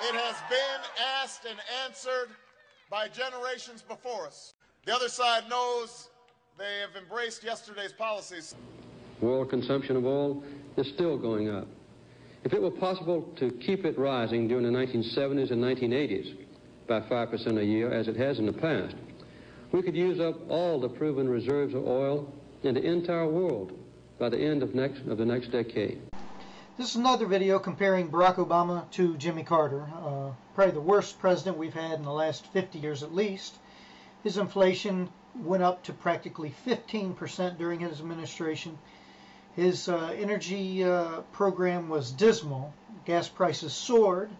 It has been asked and answered by generations before us. The other side knows they have embraced yesterday's policies. World consumption of oil is still going up. If it were possible to keep it rising during the 1970s and 1980s by 5% a year, as it has in the past, we could use up all the proven reserves of oil in the entire world by the end of the next decade. This is another video comparing Barack Obama to Jimmy Carter, probably the worst president we've had in the last 50 years at least. His inflation went up to practically 15% during his administration. His energy program was dismal. Gas prices soared.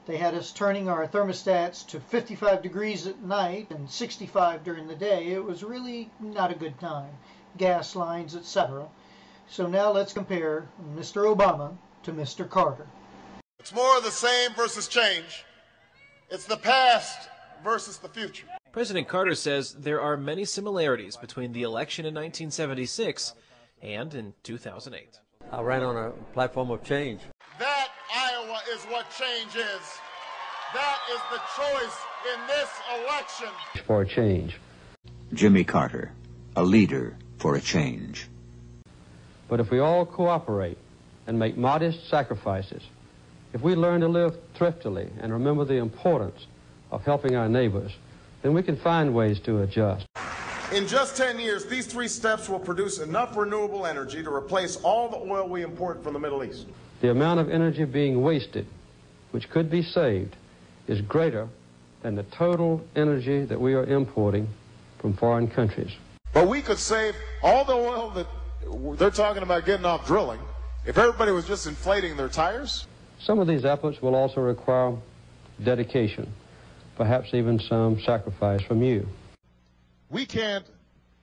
They had us turning our thermostats to 55 degrees at night and 65 during the day. It was really not a good time. Gas lines, etc. So now let's compare Mr. Obama to Mr. Carter. It's more of the same versus change. It's the past versus the future. President Carter says there are many similarities between the election in 1976 and in 2008. I ran on a platform of change. That, Iowa, is what change is. That is the choice in this election. For a change. Jimmy Carter, a leader for a change. But if we all cooperate and make modest sacrifices, if we learn to live thriftily and remember the importance of helping our neighbors, then we can find ways to adjust. In just 10 years, these 3 steps will produce enough renewable energy to replace all the oil we import from the Middle East. The amount of energy being wasted, which could be saved, is greater than the total energy that we are importing from foreign countries. But we could save all the oil that they're talking about getting off drilling if everybody was just inflating their tires. Some of these efforts will also require dedication, perhaps even some sacrifice from you. We can't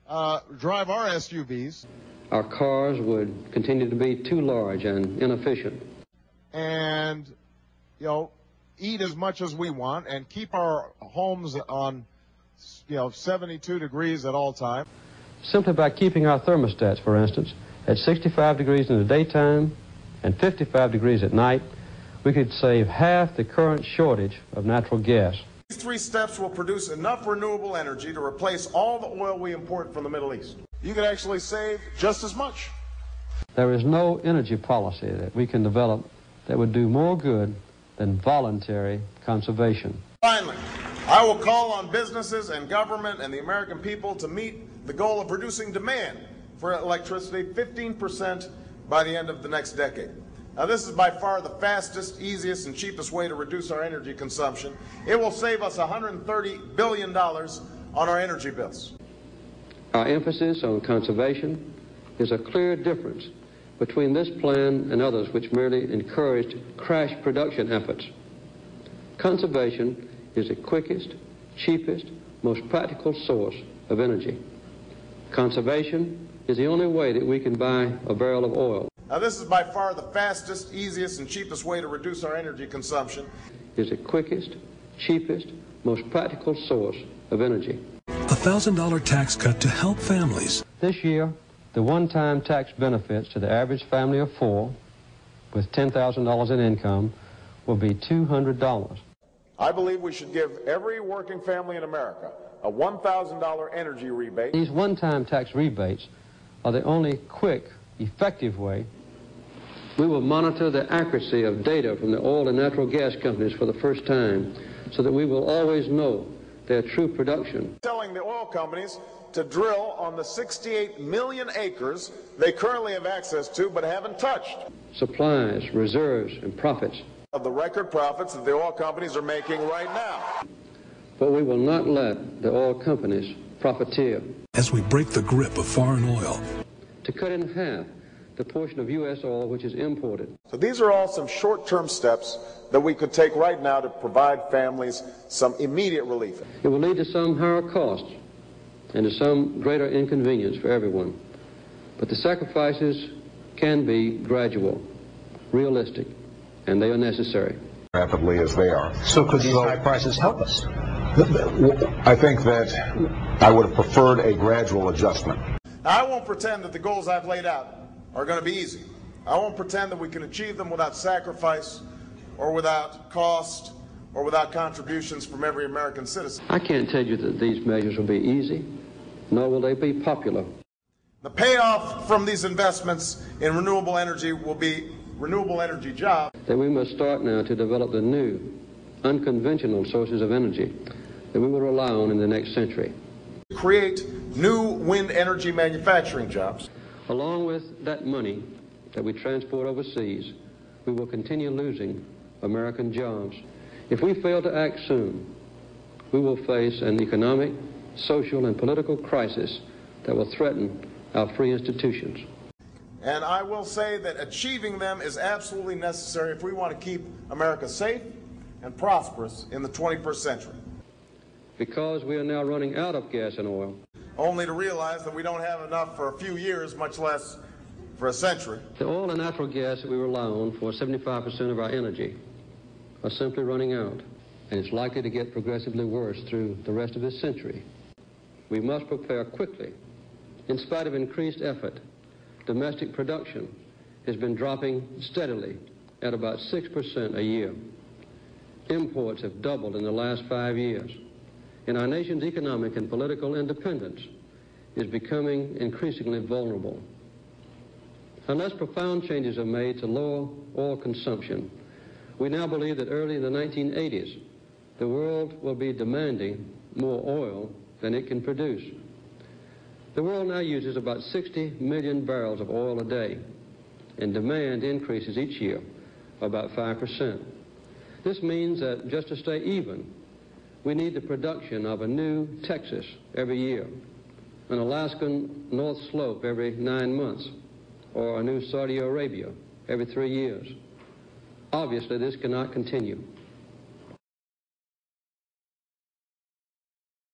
drive our SUVs. Our cars would continue to be too large and inefficient. And, eat as much as we want and keep our homes on, 72 degrees at all times. Simply by keeping our thermostats, for instance, at 65 degrees in the daytime and 55 degrees at night, we could save half the current shortage of natural gas. These 3 steps will produce enough renewable energy to replace all the oil we import from the Middle East. You could actually save just as much. There is no energy policy that we can develop that would do more good than voluntary conservation. Finally, I will call on businesses and government and the American people to meet the goal of reducing demand for electricity 15% by the end of the next decade. Now, this is by far the fastest, easiest, and cheapest way to reduce our energy consumption. It will save us $130 billion on our energy bills. Our emphasis on conservation is a clear difference between this plan and others which merely encouraged crash production efforts. Conservation is the quickest, cheapest, most practical source of energy. Conservation is the only way that we can buy a barrel of oil. Now, this is by far the fastest, easiest, and cheapest way to reduce our energy consumption. Is the quickest, cheapest, most practical source of energy. $1,000 tax cut to help families. This year, the one-time tax benefits to the average family of 4 with $10,000 in income will be $200. I believe we should give every working family in America a $1,000 energy rebate. These one-time tax rebates are the only quick, effective way. We will monitor the accuracy of data from the oil and natural gas companies for the first time so that we will always know their true production. Telling the oil companies to drill on the 68 million acres they currently have access to but haven't touched. Supplies, reserves, and profits. Of the record profits that the oil companies are making right now. But we will not let the oil companies profiteer. As we break the grip of foreign oil. To cut in half the portion of U.S. oil which is imported. So these are all some short-term steps that we could take right now to provide families some immediate relief. It will lead to some higher costs and to some greater inconvenience for everyone. But the sacrifices can be gradual, realistic, and they are necessary. Rapidly as they are. So could these high prices help us? I think that I would have preferred a gradual adjustment. Now, I won't pretend that the goals I've laid out are going to be easy. I won't pretend that we can achieve them without sacrifice or without cost or without contributions from every American citizen. I can't tell you that these measures will be easy, nor will they be popular. The payoff from these investments in renewable energy will be renewable energy jobs. That we must start now to develop the new, unconventional sources of energy that we will rely on in the next century. Create new wind energy manufacturing jobs. Along with that money that we transport overseas, we will continue losing American jobs. If we fail to act soon, we will face an economic, social, and political crisis that will threaten our free institutions. And I will say that achieving them is absolutely necessary if we want to keep America safe and prosperous in the 21st century. Because we are now running out of gas and oil. Only to realize that we don't have enough for a few years, much less for a century. The oil and natural gas that we rely on for 75% of our energy are simply running out, and it's likely to get progressively worse through the rest of this century. We must prepare quickly. In spite of increased effort, domestic production has been dropping steadily at about 6% a year. Imports have doubled in the last 5 years, and our nation's economic and political independence is becoming increasingly vulnerable. Unless profound changes are made to lower oil consumption, we now believe that early in the 1980s, the world will be demanding more oil than it can produce. The world now uses about 60 million barrels of oil a day, and demand increases each year about 5%. This means that just to stay even, we need the production of a new Texas every year, an Alaskan North Slope every 9 months, or a new Saudi Arabia every 3 years. Obviously, this cannot continue.